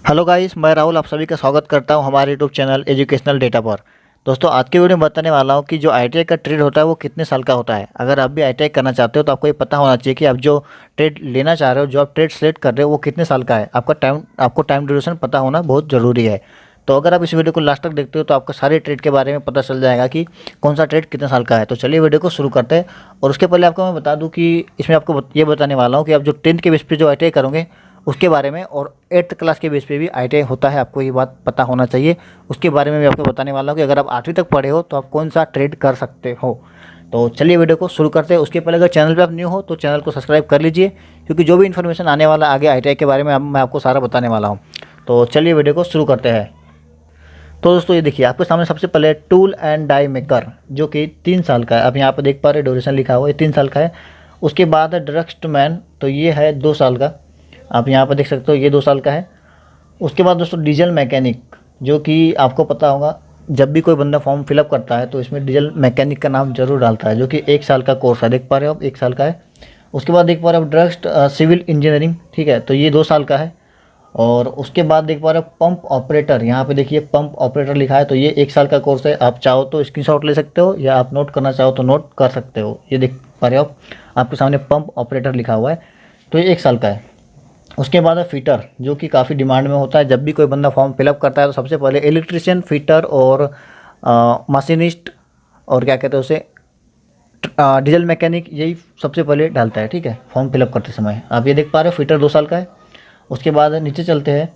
Hello guys, मैं राहुल आप सभी का स्वागत करता हूं हमारे यूट्यूब चैनल एजुकेशनल डेटा पर। दोस्तों, आज के वीडियो में बताने वाला हूं कि जो आईटीआई का ट्रेड होता है वो कितने साल का होता है। अगर आप भी आईटीआई करना चाहते हो तो आपको ये पता होना चाहिए कि आप जो ट्रेड लेना चाह रहे हो, जो आप ट्रेड सेलेक्ट कर रहे हो वो कितने साल का है। आपको टाइम ड्यूरेशन पता होना बहुत ज़रूरी है। तो अगर आप इस वीडियो को लास्ट तक देखते हो तो आपको सारे ट्रेड के बारे में पता चल जाएगा कि कौन सा ट्रेड कितने साल का है। तो चलिए वीडियो को शुरू करते हैं। और उसके पहले आपको मैं बता दूं कि इसमें आपको ये बताने वाला हूँ कि आप जो 10th के बेस पे जो आईटीआई करोगे उसके बारे में, और 8th क्लास के बेस पे भी आईटीआई होता है, आपको ये बात पता होना चाहिए। उसके बारे में भी आपको बताने वाला हूँ कि अगर आप 8वीं तक पढ़े हो तो आप कौन सा ट्रेड कर सकते हो। तो चलिए वीडियो को शुरू करते हैं। उसके पहले अगर चैनल पे आप न्यू हो तो चैनल को सब्सक्राइब कर लीजिए, क्योंकि जो भी इन्फॉर्मेशन आने वाला आगे आईटीआई के बारे में मैं आपको सारा बताने वाला हूँ। तो चलिए वीडियो को शुरू करते हैं। तो दोस्तों, ये देखिए आपके सामने सबसे पहले टूल एंड डाई मेकर, जो कि 3 साल का है। आप यहाँ पर देख पा रहे ड्यूरेशन लिखा हुआ है, 3 साल का है। उसके बाद है ड्रग्स्टमैन, तो ये है 2 साल का। आप यहाँ पर देख सकते हो ये 2 साल का है। उसके बाद दोस्तों डीजल मैकेनिक, जो कि आपको पता होगा जब भी कोई बंदा फॉर्म फिलअप करता है तो इसमें डीजल मैकेनिक का नाम जरूर डालता है, जो कि 1 साल का कोर्स है। देख पा रहे हो आप, 1 साल का है। उसके बाद देख पा रहे हो ड्रग्स्ट सिविल इंजीनियरिंग, ठीक है, तो ये 2 साल का है। और उसके बाद देख पा रहे हो पंप ऑपरेटर, यहाँ पे देखिए पंप ऑपरेटर लिखा है, तो ये 1 साल का कोर्स है। आप चाहो तो स्क्रीनशॉट ले सकते हो, या आप नोट करना चाहो तो नोट कर सकते हो। ये देख पा रहे हो आप, आपके सामने पंप ऑपरेटर लिखा हुआ है, तो ये 1 साल का है। उसके बाद है फिटर, जो कि काफ़ी डिमांड में होता है। जब भी कोई बंदा फॉर्म फिलअप करता है तो सबसे पहले इलेक्ट्रिशियन, फिटर और मशीनिस्ट, और क्या कहते हैं उसे, डीजल मैकेनिक, यही सबसे पहले डालता है, ठीक है, फॉर्म फिलअप करते समय। आप ये देख पा रहे हो फिटर 2 साल का है। उसके बाद नीचे चलते हैं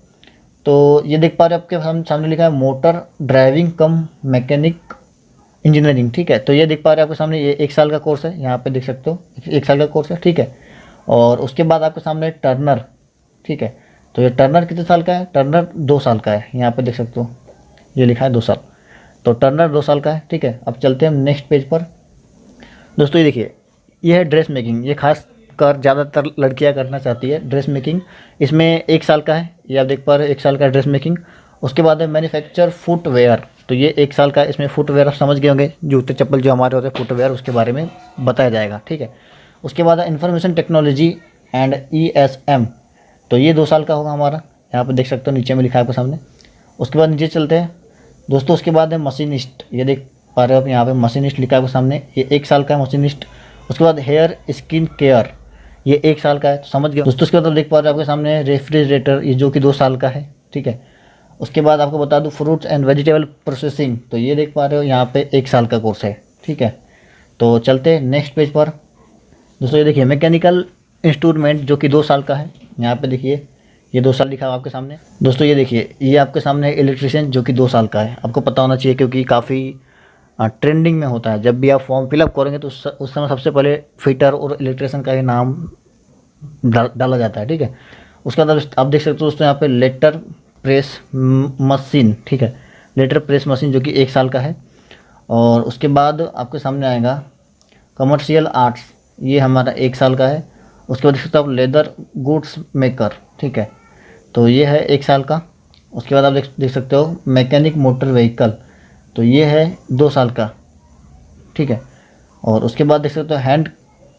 तो ये देख पा रहे हो आपके सामने लिखा है मोटर ड्राइविंग कम मैकेनिक इंजीनियरिंग, ठीक है, तो ये देख पा रहे हो आपके सामने, ये 1 साल का कोर्स है। यहाँ पे देख सकते हो 1 साल का कोर्स है, ठीक है। और उसके बाद आपके सामने टर्नर, ठीक है, तो ये टर्नर कितने साल का है? टर्नर 2 साल का है। यहाँ पे देख सकते हो ये लिखा है 2 साल, तो टर्नर 2 साल का है, ठीक है। अब चलते हैं नेक्स्ट पेज पर। दोस्तों ये देखिए, ये है ड्रेस मेकिंग। ये खास कर ज़्यादातर लड़कियां करना चाहती है ड्रेस मेकिंग। इसमें 1 साल का है, ये आप देख पा रहे हो 1 साल का ड्रेस मेकिंग। उसके बाद है मैन्युफैक्चर फुटवेयर, तो ये 1 साल का है। इसमें फुटवेयर आप समझ गए होंगे, जूते चप्पल जो हमारे होते हैं फुटवेयर, उसके बारे में बताया जाएगा, ठीक है। उसके बाद है इंफॉर्मेशन टेक्नोलॉजी एंड ESM, तो ये 2 साल का होगा हमारा। यहाँ पर देख सकते हो नीचे में लिखा है आपके सामने। उसके बाद नीचे चलते हैं दोस्तों। उसके बाद है मशीनिस्ट, ये देख पा रहे हो आप, यहाँ पे मशीनिस्ट लिखा है आपके सामने, ये 1 साल का है मशीनिस्ट। उसके बाद हेयर स्किन केयर, ये 1 साल का है, तो समझ गए दोस्तों। उसके बाद आप देख पा रहे हो आपके सामने रेफ्रिजरेटर, ये जो कि 2 साल का है, ठीक है। उसके बाद आपको बता दूं फ्रूट्स एंड वेजिटेबल प्रोसेसिंग, तो ये देख पा रहे हो यहाँ पे 1 साल का कोर्स है, ठीक है। तो चलते हैं नेक्स्ट पेज पर। दोस्तों ये देखिए मैकेनिकल इंस्ट्रूमेंट, जो कि 2 साल का है। यहाँ पे देखिए ये 2 साल लिखा हुआ आपके सामने। दोस्तों ये देखिए ये आपके सामने इलेक्ट्रिशियन, जो कि 2 साल का है। आपको पता होना चाहिए क्योंकि काफ़ी ट्रेंडिंग में होता है। जब भी आप फॉर्म फिलअप करेंगे तो उस समय सबसे पहले फिटर और इलेक्ट्रिशियन का ही नाम डाला जाता है, ठीक है। उसके बाद आप देख सकते हो दोस्तों यहाँ पे लेटर प्रेस मशीन, ठीक है, लेटर प्रेस मशीन, जो कि 1 साल का है। और उसके बाद आपके सामने आएगा कमर्शियल आर्ट्स, ये हमारा 1 साल का है। उसके बाद देख सकते हो आप लेदर गुड्स मेकर, ठीक है, तो ये है 1 साल का। उसके बाद आप देख सकते हो मैकेनिक मोटर व्हीकल, तो ये है 2 साल का, ठीक है। और उसके बाद देख सकते हो हैंड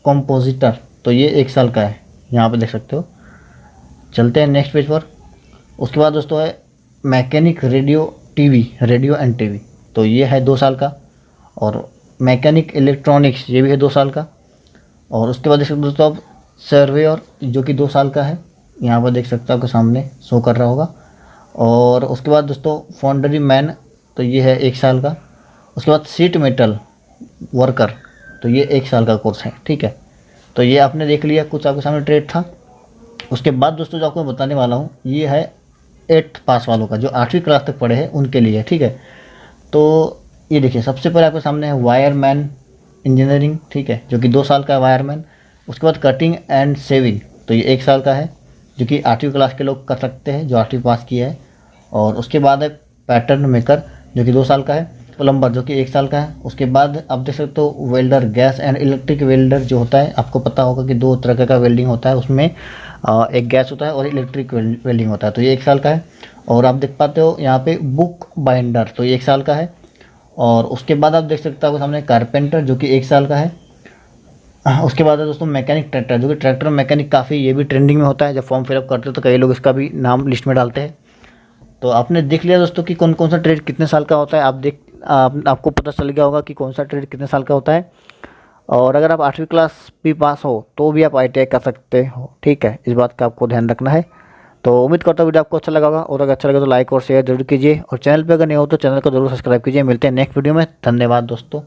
कंपोजिटर, तो ये 1 साल का है, यहाँ पे देख सकते हो। चलते हैं नेक्स्ट पेज पर। उसके बाद दोस्तों है मैकेनिक रेडियो एंड टीवी, तो ये है 2 साल का। और मैकेनिक इलेक्ट्रॉनिक्स, ये भी है 2 साल का। और उसके बाद देख सकते हो दोस्तों आप सर्वेयर, जो कि 2 साल का है, यहाँ पर देख सकते हो आपके सामने शो कर रहा होगा। और उसके बाद दोस्तों फाउंड्री मैन, तो ये है 1 साल का। उसके बाद सीट मेटल वर्कर, तो ये 1 साल का कोर्स है, ठीक है। तो ये आपने देख लिया, कुछ आपके सामने ट्रेड था। उसके बाद दोस्तों जो आपको बताने वाला हूँ ये है 8th पास वालों का, जो 8वीं क्लास तक पढ़े हैं उनके लिए, ठीक है। तो ये देखिए सबसे पहले आपके सामने है वायरमैन इंजीनियरिंग, ठीक है, जो कि 2 साल का है वायरमैन। उसके बाद कटिंग एंड शेविंग, तो ये 1 साल का है, जो कि 8वीं क्लास के लोग कर सकते हैं जो 8वीं पास किया है। और उसके बाद है पैटर्न मेकर, जो कि 2 साल का है। प्लम्बर, जो कि 1 साल का है। उसके बाद आप देख सकते हो welder, gas and electric welder जो होता है, आपको पता होगा कि 2 तरह का वेल्डिंग होता है, उसमें एक गैस होता है और इलेक्ट्रिक वेल्डिंग होता है, तो ये 1 साल का है। और आप देख पाते हो यहाँ पे बुक बाइंडर, तो ये 1 साल का है। और उसके बाद आप देख सकते हो सामने कारपेंटर, जो कि 1 साल का है। उसके बाद है दोस्तों मैकेनिक ट्रैक्टर, जो कि ट्रैक्टर मैकेनिक काफ़ी ये भी ट्रेंडिंग में होता है। जब फॉर्म फिलअप करते हो तो कई लोग इसका भी नाम लिस्ट में डालते हैं। तो आपने देख लिया दोस्तों कि कौन कौन सा ट्रेड कितने साल का होता है। आपको पता चल गया होगा कि कौन सा ट्रेड कितने साल का होता है। और अगर आप 8वीं क्लास भी पास हो तो भी आप ITI कर सकते हो, ठीक है। इस बात का आपको ध्यान रखना है। तो उम्मीद करता हूँ वीडियो आपको अच्छा लगा होगा, और अगर अच्छा लगा तो लाइक और शेयर जरूर कीजिए, और चैनल पर अगर नहीं हो तो चैनल को जरूर सब्सक्राइब कीजिए। मिलते हैं नेक्स्ट वीडियो में। धन्यवाद दोस्तों।